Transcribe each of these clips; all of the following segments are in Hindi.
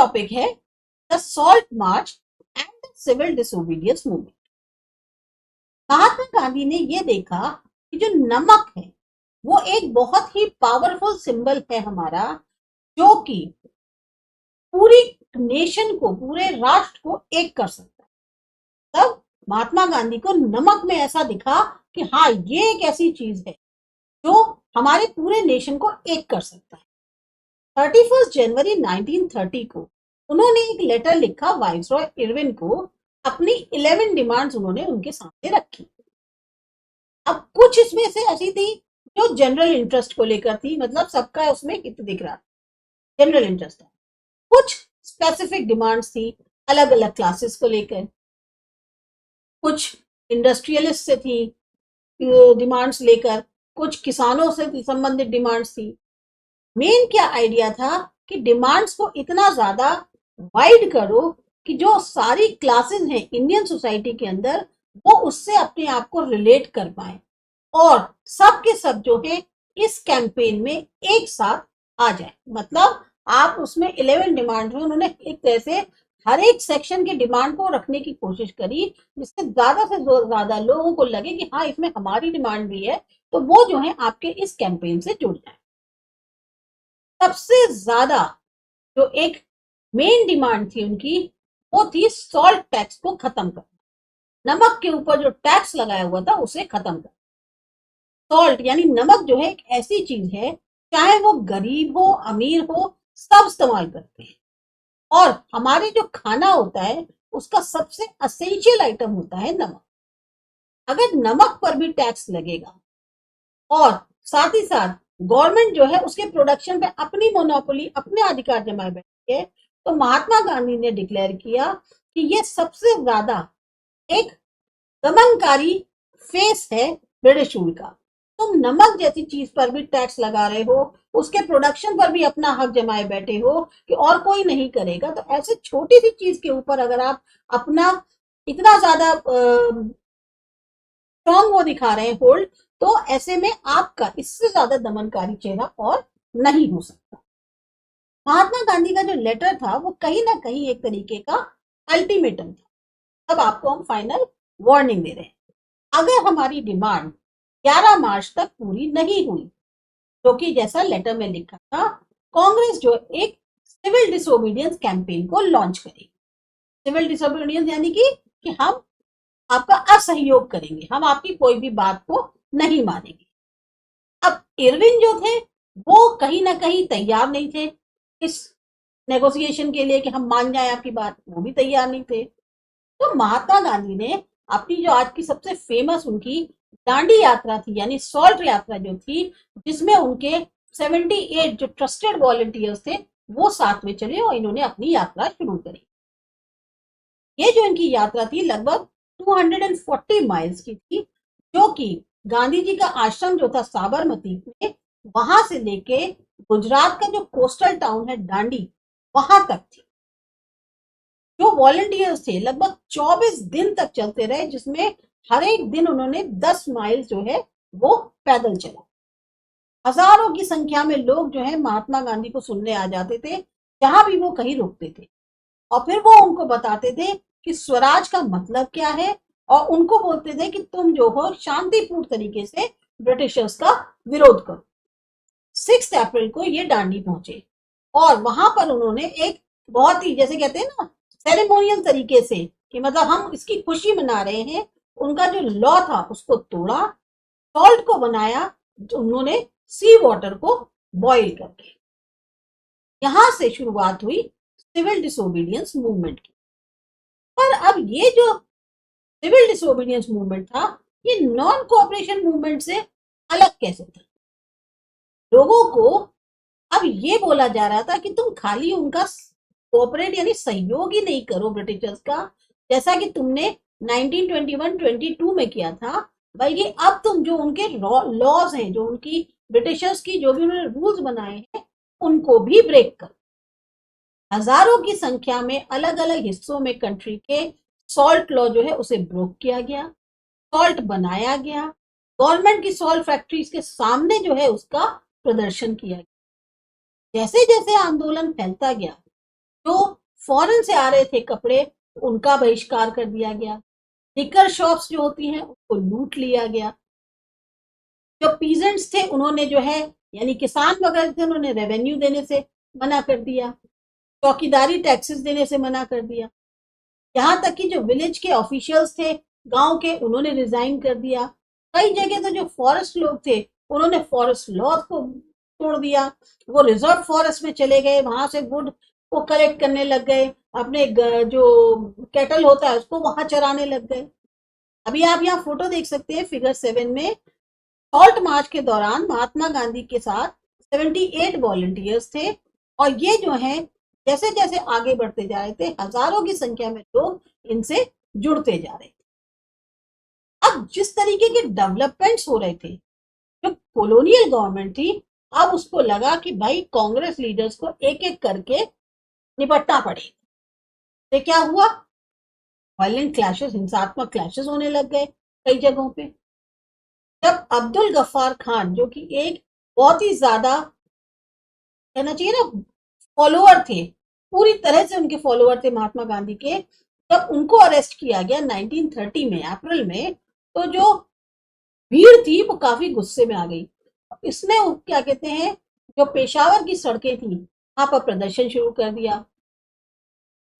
टॉपिक है the salt march and the civil disobedience movement. Mahatma Gandhi ने यह देखा कि जो नमक है वो एक बहुत ही पावरफुल सिंबल है हमारा, जो कि पूरी नेशन को, पूरे राष्ट्र को एक कर सकता है। तब महात्मा गांधी को नमक में ऐसा दिखा कि हाँ, ये एक ऐसी चीज है जो हमारे पूरे नेशन को एक कर सकता है। 31 जनवरी 1930 को उन्होंने एक लेटर लिखा वाइसरॉय इरविन को। अपनी 11 डिमांड्स उन्होंने उनके सामने रखी। अब कुछ इसमें से ऐसी थी जो जनरल इंटरेस्ट को लेकर थी, मतलब सबका उसमें हित दिख रहा, जनरल इंटरेस्ट था। कुछ स्पेसिफिक डिमांड्स थी अलग अलग क्लासेस को लेकर, कुछ इंडस्ट्रियलिस्ट से थी डिमांड्स लेकर, कुछ किसानों से संबंधित डिमांड्स थी। मेन क्या आइडिया था कि डिमांड्स को इतना ज्यादा वाइड करो कि जो सारी क्लासेस हैं इंडियन सोसाइटी के अंदर वो उससे अपने आप को रिलेट कर पाए, और सब के सब जो है इस कैंपेन में एक साथ आ जाए। मतलब आप उसमें 11 डिमांड में उन्होंने एक तरह से हर एक सेक्शन के डिमांड को रखने की कोशिश करी, जिससे ज्यादा से ज्यादा लोगों को लगे कि हाँ, इसमें हमारी डिमांड भी है, तो वो जो है आपके इस कैंपेन से जुड़ जाए। सबसे ज्यादा जो एक मेन डिमांड थी उनकी, वो थी सॉल्ट टैक्स को खत्म करना। नमक के ऊपर जो टैक्स लगाया हुआ था उसे खत्म करना। सॉल्ट यानी नमक जो है एक ऐसी चीज है, चाहे वो गरीब हो अमीर हो, सब इस्तेमाल करते हैं। और हमारे जो खाना होता है उसका सबसे असेंशियल आइटम होता है नमक। अगर नमक पर भी टैक्स लगेगा और साथ ही साथ गवर्नमेंट जो है उसके प्रोडक्शन पे अपनी मोनोपोली, अपने अधिकार जमाए बैठी है, तो महात्मा गांधी ने डिक्लेयर किया कि ये सबसे ज्यादा एक दमनकारी फेस है ब्रिटिश रूल का। तुम नमक जैसी चीज पर भी टैक्स लगा रहे हो, उसके प्रोडक्शन पर भी अपना हक जमाए बैठे हो कि और कोई नहीं करेगा, तो ऐसे छोटी सी चीज के ऊपर अगर आप अपना इतना ज्यादा स्ट्रॉन्ग वो दिखा रहे हैं होल्ड, तो ऐसे में आपका इससे ज्यादा दमनकारी चेहरा और नहीं हो सकता। महात्मा गांधी का जो लेटर था वो कहीं ना कहीं एक तरीके का अल्टीमेटम था। अब आपको हम फाइनल वार्निंग दे रहे हैं, अगर हमारी डिमांड 11 मार्च तक पूरी नहीं हुई, जो कि जैसा लेटर में लिखा था, कांग्रेस जो एक सिविल डिसोबीडियंस कैंपेन को लॉन्च करेगी। सिविल डिसोबीडियंस यानी कि हम आपका असहयोग करेंगे, हम आपकी कोई भी बात को नहीं मानेंगे। अब इरविन जो थे वो कहीं ना कहीं तैयार नहीं थे इस नेगोशिएशन के लिए कि हम मान जाए आपकी बात, वो भी तैयार नहीं थे। तो महात्मा गांधी ने अपनी जो आज की सबसे फेमस उनकी दांडी यात्रा थी, यानी सॉल्ट यात्रा जो थी, जिसमें उनके 78 जो ट्रस्टेड वॉलंटियर्स थे वो साथ में चले और इन्होंने अपनी यात्रा शुरू करी। ये जो इनकी यात्रा थी लगभग 240 माइल्स की थी, जो कि गांधी जी का आश्रम जो था साबरमती में, वहां से लेके गुजरात का जो कोस्टल टाउन है दांडी, वहां तक थी। जो वॉलंटियर्स थे लगभग 24 दिन तक चलते रहे, जिसमें हर एक दिन उन्होंने 10 माइल जो है वो पैदल चला। हजारों की संख्या में लोग जो है महात्मा गांधी को सुनने आ जाते थे जहां भी वो कहीं रुकते थे, और फिर वो उनको बताते थे कि स्वराज का मतलब क्या है, और उनको बोलते थे कि तुम जो हो शांतिपूर्ण तरीके से ब्रिटिशर्स का विरोध करो। 6 अप्रैल को ये दांडी पहुंचे और वहां पर उन्होंने एक बहुत ही, जैसे कहते हैं ना, सेरेमोनियल तरीके से कि मतलब हम इसकी खुशी मना रहे हैं, उनका जो लॉ था उसको तोड़ा, सॉल्ट को बनाया, जो उन्होंने सी वाटर को बॉईल करके। यहां से शुरुआत हुई सिविल डिसोबीडियंस मूवमेंट की। पर अब ये जो सिविल डिसोबीडियंस मूवमेंट था, ये नॉन कोऑपरेशन मूवमेंट से अलग कैसे था? लोगों को अब ये बोला जा रहा था कि तुम खाली उनका कोऑपरेट यानी सहयोग ही नहीं करो ब्रिटिशर्स का, जैसा कि तुमने 1921-22 में किया था, बल्कि अब तुम जो उनके लॉज हैं, जो उनकी ब्रिटिशर्स की जो भी उन्होंने रूल्स बनाए हैं, उनको भी ब्रेक करो। हजारों की संख्या में अलग अलग हिस्सों में कंट्री के सॉल्ट लॉ जो है उसे ब्रोक किया गया, सॉल्ट बनाया गया, गवर्नमेंट की सॉल्ट फैक्ट्रीज के सामने जो है उसका प्रदर्शन किया गया। जैसे जैसे आंदोलन फैलता गया, जो फॉरेन से आ रहे थे कपड़े उनका बहिष्कार कर दिया गया, लिकर शॉप्स जो होती हैं उनको लूट लिया गया, जो पीजेंट्स थे उन्होंने जो है यानी किसान वगैरह थे उन्होंने रेवेन्यू देने से मना कर दिया, चौकीदारी टैक्सेस देने से मना कर दिया, यहाँ तक कि जो विलेज के ऑफिशियल्स थे गांव के उन्होंने रिजाइन कर दिया। कई जगह तो जो फॉरेस्ट लोग थे उन्होंने फॉरेस्ट लॉ को तोड़ दिया, वो रिजर्व फॉरेस्ट में चले गए, वहां से वुड को कलेक्ट करने लग गए, अपने जो कैटल होता है उसको वहां चराने लग गए। अभी आप यहाँ फोटो देख सकते हैं फिगर 7 में, सॉल्ट मार्च के दौरान महात्मा गांधी के साथ 78 वॉलंटियर्स थे और ये जो है जैसे जैसे आगे बढ़ते जा रहे थे हजारों की संख्या में लोग इनसे जुड़ते जा रहे थे। अब जिस तरीके के डेवलपमेंट्स हो रहे थे, जो कॉलोनियल गवर्नमेंट थी, अब उसको लगा कि भाई कांग्रेस लीडर्स को एक एक करके निपटना पड़ेगा। तो क्या हुआ, वायलेंट क्लैशेस, हिंसात्मक क्लैशेस होने लग गए कई जगहों पे। जब अब्दुल गफ्फार खान जो कि एक बहुत ही ज्यादा कहना चाहिए ना फॉलोअर थे, पूरी तरह से उनके फॉलोअर थे महात्मा गांधी के, जब उनको अरेस्ट किया गया 1930 में अप्रैल में, तो जो भीड़ थी वो काफी गुस्से में आ गई। इसने क्या कहते हैं जो पेशावर की सड़कें थी वहां पर प्रदर्शन शुरू कर दिया।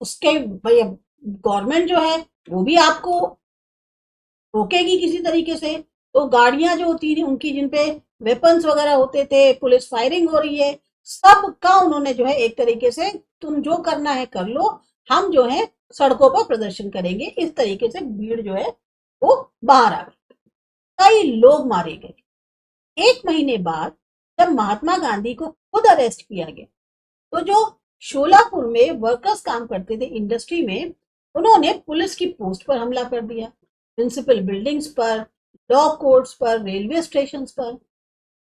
उसके भाई गवर्नमेंट जो है वो भी आपको रोकेगी किसी तरीके से, तो गाड़ियां जो होती थी उनकी जिनपे वेपन्स वगैरह होते थे, पुलिस फायरिंग हो रही है, सबका उन्होंने जो है एक तरीके से तुम जो करना है कर लो, हम जो है सड़कों पर प्रदर्शन करेंगे, इस तरीके से भीड़ जो है वो बाहर आ गई, कई लोग मारे गए। एक महीने बाद जब महात्मा गांधी को खुद अरेस्ट किया गया, तो जो शोलापुर में वर्कर्स काम करते थे इंडस्ट्री में, उन्होंने पुलिस की पोस्ट पर हमला कर दिया, म्युनिसिपल बिल्डिंग्स पर, लॉ कोर्ट्स पर, रेलवे स्टेशन पर।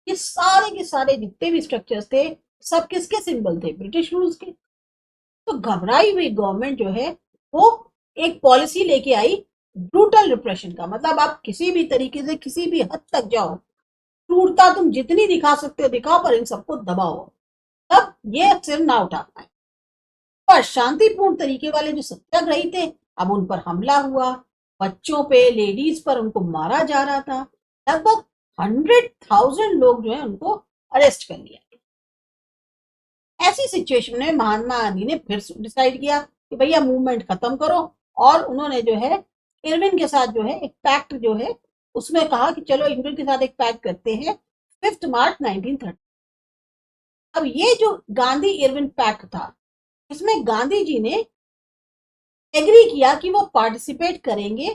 ये सारे के सारे जितने भी स्ट्रक्चर्स थे सब किसके सिंबल थे, ब्रिटिश रूल्स के। तो घबराई हुई गवर्नमेंट जो है वो एक पॉलिसी लेके आई ब्रूटल रिप्रेशन का, मतलब आप किसी भी तरीके से किसी भी हद तक जाओ, क्रूरता तुम जितनी दिखा सकते हो दिखाओ, पर इन सबको दबाओ, तब ये सिर ना उठा पाए। पर शांतिपूर्ण तरीके वाले जो सत्याग्रही थे अब उन पर हमला हुआ, बच्चों पे, लेडीज पर उनको मारा जा रहा था, लगभग 100,000 लोग जो है उनको अरेस्ट कर लिया। ऐसी सिचुएशन में महात्मा गांधी ने फिर डिसाइड किया कि भैया मूवमेंट खत्म करो, और उन्होंने जो है इरविन के साथ जो है एक पैक्ट जो है उसमें कहा कि चलो इरविन के साथ एक पैक्ट करते हैं 5 मार्च 1930। अब ये जो गांधी इरविन पैक्ट था इसमें गांधी जी ने एग्री किया कि वो पार्टिसिपेट करेंगे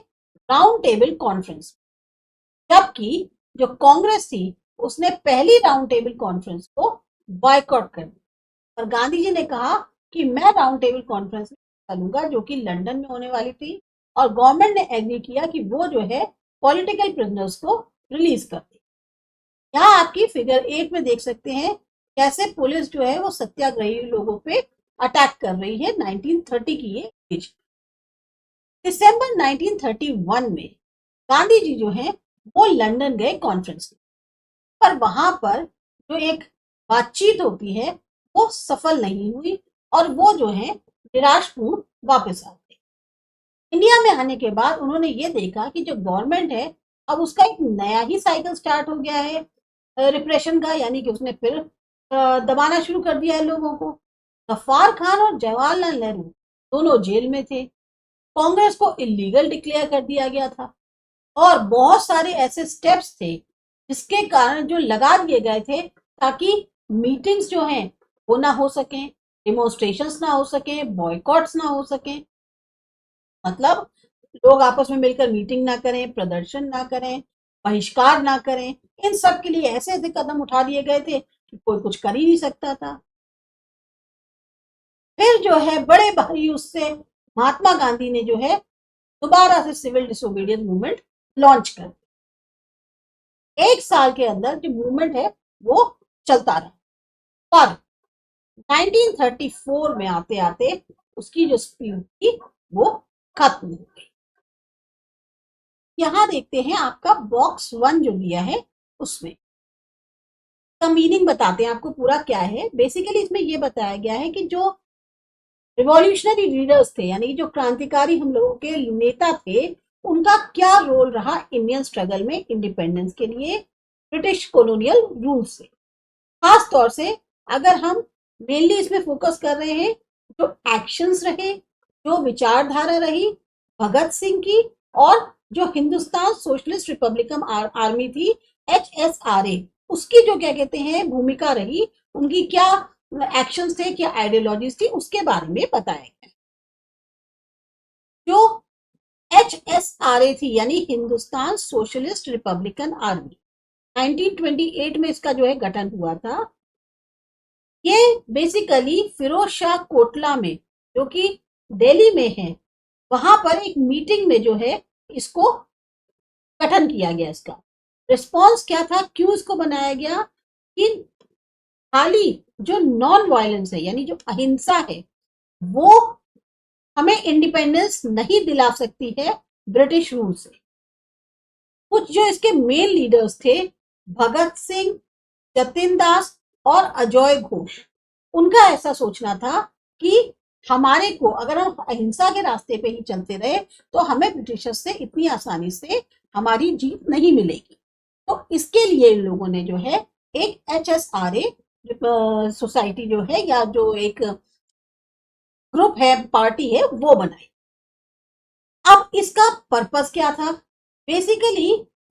राउंड टेबल कॉन्फ्रेंस, जबकि जो कांग्रेस थी उसने पहली राउंड टेबल कॉन्फ्रेंस को बॉयकॉट कर दिया, और गांधी जी ने कहा कि मैं राउंड टेबल कॉन्फ्रेंस में चलूंगा जो कि लंदन में होने वाली थी, और गवर्नमेंट ने एग्री किया कि वो जो है पॉलिटिकल प्रिजनर्स को रिलीज कर दे। यहाँ आपकी फिगर 8 में देख सकते हैं कैसे पुलिस जो है वो सत्याग्रही लोगों पे अटैक कर रही है 1930 की ये एज। दिसंबर 1931 में गांधी जी जो है वो लंदन गए कॉन्फ्रेंस में, पर वहां पर जो एक बातचीत होती है वो सफल नहीं हुई, और वो जो है निराशपूर्ण वापस आ गए। इंडिया में आने के बाद उन्होंने ये देखा कि जो गवर्नमेंट है अब उसका एक नया ही साइकिल स्टार्ट हो गया है रिप्रेशन का, यानी कि उसने फिर दबाना शुरू कर दिया है लोगों को। गफ्फार खान और जवाहरलाल नेहरू दोनों जेल में थे, कांग्रेस को इलीगल डिक्लेयर कर दिया गया था, और बहुत सारे ऐसे स्टेप्स थे जिसके कारण जो लगा दिए गए थे ताकि मीटिंग्स जो हैं वो ना हो सके, डिमोन्स्ट्रेशंस ना हो सके, बॉयकॉट्स ना हो सके, मतलब लोग आपस में मिलकर मीटिंग ना करें, प्रदर्शन ना करें, बहिष्कार ना करें, इन सब के लिए ऐसे ऐसे कदम उठा दिए गए थे कि कोई कुछ कर ही नहीं सकता था। फिर जो है बड़े भारी उससे महात्मा गांधी ने जो है दोबारा से सिविल डिसोबीडियंस मूवमेंट लॉन्च कर, एक साल के अंदर जो मूवमेंट है वो चलता रहा, पर 1934 में आते आते उसकी जो स्पीड थी वो खत्म हो गई। यहां देखते हैं आपका बॉक्स 1 जो दिया है उसमें का मीनिंग बताते हैं आपको पूरा क्या है। बेसिकली इसमें ये बताया गया है कि जो रिवॉल्यूशनरी लीडर्स थे, यानी जो क्रांतिकारी हम लोगों के नेता थे, उनका क्या रोल रहा इंडियन स्ट्रगल में इंडिपेंडेंस के लिए ब्रिटिश कॉलोनियल रूल से। खास तौर से अगर हम मेनली इसमें फोकस कर रहे हैं, जो एक्शंस रहे, जो विचारधारा रही भगत सिंह की, और जो हिंदुस्तान सोशलिस्ट रिपब्लिकन आर्मी थी HSRA, उसकी जो क्या कहते हैं भूमिका रही, उनकी क्या एक्शंस थे, क्या आइडियोलॉजीज थी, उसके बारे में बताया गया। जो HSRA थी यानी हिंदुस्तान सोशलिस्ट रिपब्लिकन आर्मी, 1928 में इसका जो है गठन हुआ था। ये बेसिकली फिरोज शाह कोटला में, जो कि दिल्ली में है, वहां पर एक मीटिंग में जो है इसको गठन किया गया। इसका रिस्पॉन्स क्या था, क्यों इसको बनाया गया, कि खाली जो नॉन वायलेंस है यानी जो अहिंसा है वो हमें इंडिपेंडेंस नहीं दिला सकती है ब्रिटिश रूल से। कुछ जो इसके मेन लीडर्स थे, भगत सिंह, जतिन दास और अजय घोष, उनका ऐसा सोचना था कि हमारे को अगर हम अहिंसा के रास्ते पे ही चलते रहे तो हमें ब्रिटिशर्स से इतनी आसानी से हमारी जीत नहीं मिलेगी। तो इसके लिए इन लोगों ने जो है एक HSRA सोसाइटी जो है, या जो एक ग्रुप है, पार्टी है, वो बनाई। अब इसका पर्पस क्या था, बेसिकली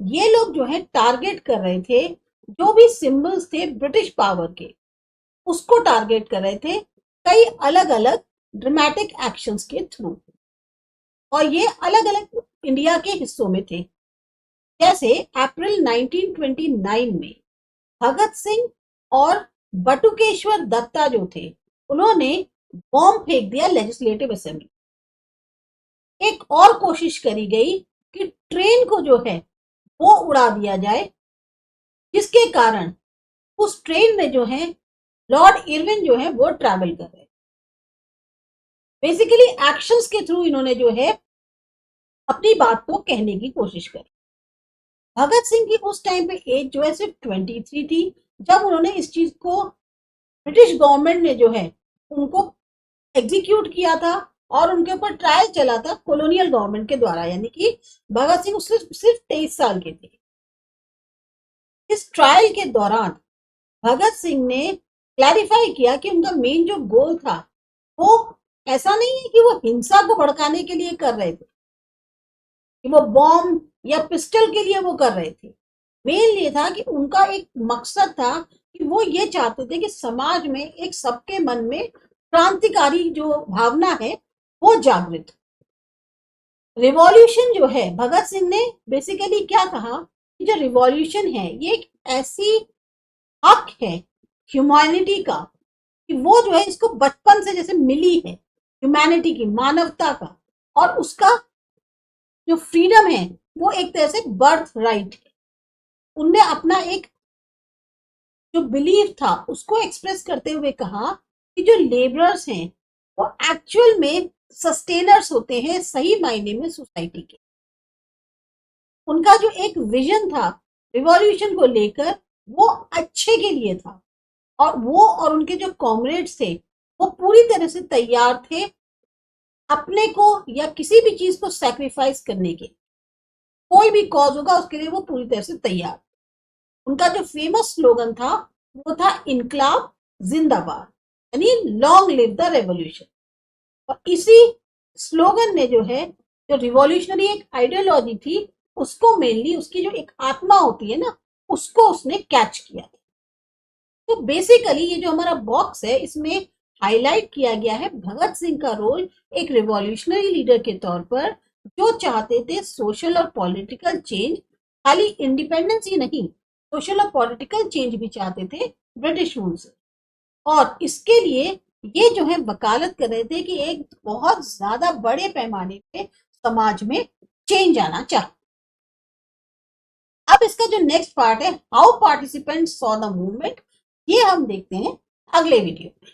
ये लोग जो है टारगेट कर रहे थे जो भी सिंबल्स थे ब्रिटिश पावर के, उसको टारगेट कर रहे थे कई अलग अलग ड्रामेटिक एक्शंस के थ्रू, और ये अलग अलग इंडिया के हिस्सों में थे। जैसे अप्रैल 1929 में भगत सिंह और बटुकेश्वर दत्ता जो थे, उन्होंने बॉम्ब फेंक दिया लेजिस्लेटिव असेंबली। एक और कोशिश करी गई कि ट्रेन को जो है वो उड़ा दिया जाए, जिसके कारण उस ट्रेन में जो है लॉर्ड इरविन जो है वो ट्रैवल कर रहे। बेसिकली एक्शंस के थ्रू इन्होंने जो है अपनी बात को कहने की कोशिश करी। भगत सिंह की उस टाइम पे एज जो है सिर्फ 23 थी जब उन्होंने इस चीज को, ब्रिटिश गवर्नमेंट ने जो है उनको एग्जीक्यूट किया था और उनके ऊपर ट्रायल चला था कॉलोनियल गवर्नमेंट के द्वारा, यानी कि भगत सिंह सिर्फ 23 साल के थे। इस ट्रायल के दौरान भगत सिंह ने क्लैरिफाई किया कि उनका मेन जो गोल था वो ऐसा नहीं है कि वो हिंसा को भड़काने के लिए कर रहे थे, कि वो बॉम्ब या पिस्टल के लिए वो कर रहे थे। मेन ये था कि उनका एक मकसद था कि वो ये चाहते थे कि समाज में एक सबके मन में क्रांतिकारी जो भावना है वो जागृत। रिवॉल्यूशन जो है, भगत सिंह ने बेसिकली क्या कहा कि जो रिवॉल्यूशन है ये एक ऐसी हक है ह्यूमैनिटी का कि वो जो है इसको बचपन से जैसे मिली है, ह्यूमैनिटी की, मानवता का, और उसका जो फ्रीडम है वो एक तरह से बर्थ राइट है। उनने अपना एक जो बिलीव था उसको एक्सप्रेस करते हुए कहा कि जो लेबरर्स हैं वो एक्चुअल में सस्टेनर्स होते हैं सही मायने में सोसाइटी के। उनका जो एक विजन था रिवॉल्यूशन को लेकर वो अच्छे के लिए था, और वो और उनके जो कॉमरेड्स थे वो पूरी तरह से तैयार थे अपने को या किसी भी चीज को सैक्रिफाइस करने के, कोई भी कॉज होगा उसके लिए वो पूरी तरह से तैयार। उनका जो फेमस स्लोगन था वो था इनकलाब जिंदाबाद, यानी लॉन्ग लिव द रेवोल्यूशन। और इसी स्लोगन ने जो है, जो रिवॉल्यूशनरी एक आइडियोलॉजी थी, उसको मेनली उसकी जो एक आत्मा होती है ना, उसको उसने कैच किया था। तो बेसिकली ये जो हमारा बॉक्स है इसमें हाईलाइट किया गया है भगत सिंह का रोल एक रिवॉल्यूशनरी लीडर के तौर पर, जो चाहते थे सोशल और पॉलिटिकल चेंज, खाली इंडिपेंडेंस ही नहीं, सोशल और पॉलिटिकल चेंज भी चाहते थे ब्रिटिश रूल से। और इसके लिए ये जो है वकालत कर रहे थे कि एक बहुत ज्यादा बड़े पैमाने पे समाज में चेंज आना चाहिए। अब इसका जो नेक्स्ट पार्ट है, how participants saw the movement, ये हम देखते हैं अगले वीडियो में।